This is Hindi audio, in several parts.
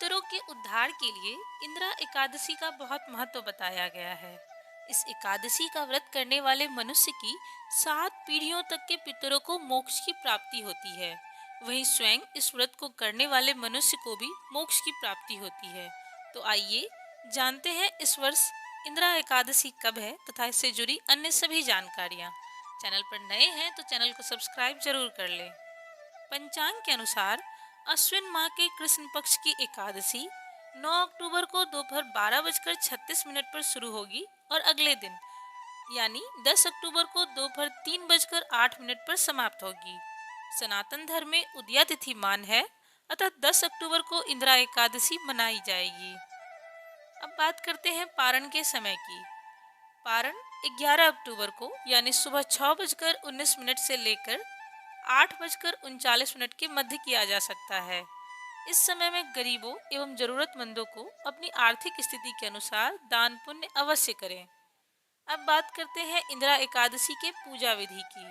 पितरों के उद्धार के लिए इंदिरा एकादशी का बहुत महत्व बताया गया है। इस एकादशी का व्रत करने वाले मनुष्य की 7 पीढ़ियों तक के पितरों को मोक्ष की प्राप्ति होती है। वहीं स्वयं इस व्रत को करने वाले मनुष्य को भी मोक्ष की प्राप्ति होती है। तो आइए जानते हैं इस वर्ष इंदिरा एकादशी कब है तथा इससे जुड़ी अन्य सभी जानकारियाँ। चैनल पर नए हैं तो चैनल को सब्सक्राइब जरूर कर लें। पंचांग के अनुसार अश्विन माह के कृष्ण पक्ष की एकादशी 9 अक्टूबर को दोपहर 12:36 पर शुरू होगी और अगले दिन यानी 10 अक्टूबर को दोपहर 3:08 पर समाप्त होगी। सनातन धर्म में उदया तिथि मान है, अतः 10 अक्टूबर को इंदिरा एकादशी मनाई जाएगी। अब बात करते हैं पारण के समय की। पारण 11 अक्टूबर को यानी सुबह 6:19 से लेकर 8:39 के मध्य किया जा सकता है। इस समय में गरीबों एवं जरूरतमंदों को अपनी आर्थिक स्थिति के अनुसार दान पुण्य अवश्य करें। अब बात करते हैं इंदिरा एकादशी के पूजा विधि की।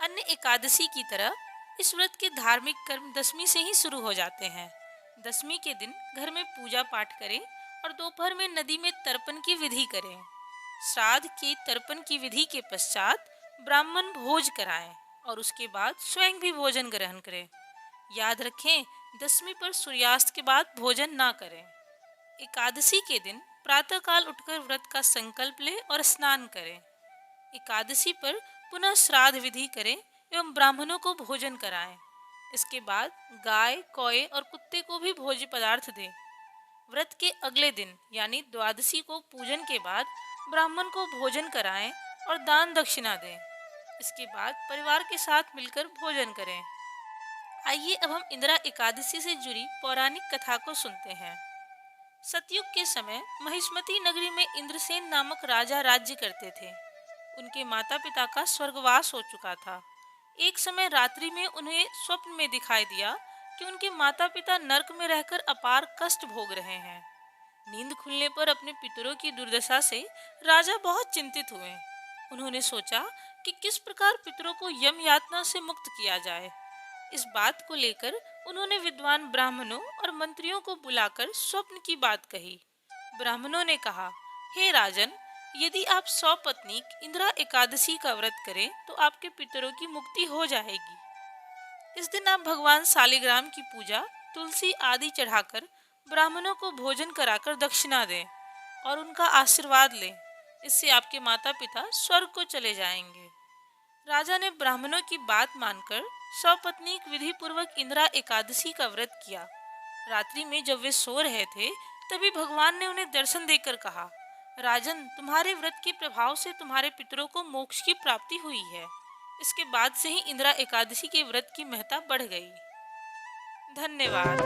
अन्य एकादशी की तरह इस व्रत के धार्मिक कर्म दशमी से ही शुरू हो जाते हैं। दशमी के दिन घर में पूजा पाठ करें और दोपहर में नदी में तर्पण की विधि करें। श्राद्ध के तर्पण की विधि के पश्चात ब्राह्मण भोज कराएं और उसके बाद स्वयं भी भोजन ग्रहण करें। याद रखें, दशमी पर सूर्यास्त के बाद भोजन ना करें। एकादशी के दिन प्रातःकाल उठकर व्रत का संकल्प लें और स्नान करें। एकादशी पर पुनः श्राद्ध विधि करें एवं ब्राह्मणों को भोजन कराएं। इसके बाद गाय, कौए और कुत्ते को भी भोज्य पदार्थ दें। व्रत के अगले दिन यानी द्वादशी को पूजन के बाद ब्राह्मण को भोजन कराएं और दान दक्षिणा दें। इसके बाद परिवार के साथ मिलकर भोजन करें। आइए अब हम इंदिरा एकादशी से जुड़ी पौराणिक कथा को सुनते हैं। सतयुग के समय महिष्मती नगरी में इंद्रसेन नामक राजा राज्य करते थे। उनके माता पिता का स्वर्गवास हो चुका था। एक समय रात्रि में उन्हें स्वप्न में दिखाई दिया कि उनके माता पिता नरक में रहकर अपार कष्ट भोग रहे हैं। नींद खुलने पर अपने पितरों की दुर्दशा से राजा बहुत चिंतित हुए। उन्होंने सोचा कि किस प्रकार पितरों को यम यातना से मुक्त किया जाए। इस बात को लेकर उन्होंने विद्वान ब्राह्मणों और मंत्रियों को बुलाकर स्वप्न की बात कही। ब्राह्मणों ने कहा, हे राजन, यदि आप सौपत्नीक इंदिरा एकादशी का व्रत करें तो आपके पितरों की मुक्ति हो जाएगी। इस दिन आप भगवान शालिग्राम की पूजा, तुलसी आदि चढ़ाकर ब्राह्मणों को भोजन कराकर दक्षिणा दें और उनका आशीर्वाद लें। इससे आपके माता पिता स्वर्ग को चले जाएंगे। राजा ने ब्राह्मणों की बात मानकर सपत्नीक विधि पूर्वक इंदिरा एकादशी का व्रत किया। रात्रि में जब वे सो रहे थे तभी भगवान ने उन्हें दर्शन देकर कहा, राजन, तुम्हारे व्रत के प्रभाव से तुम्हारे पितरों को मोक्ष की प्राप्ति हुई है। इसके बाद से ही इंदिरा एकादशी के व्रत की महत्ता बढ़ गई। धन्यवाद।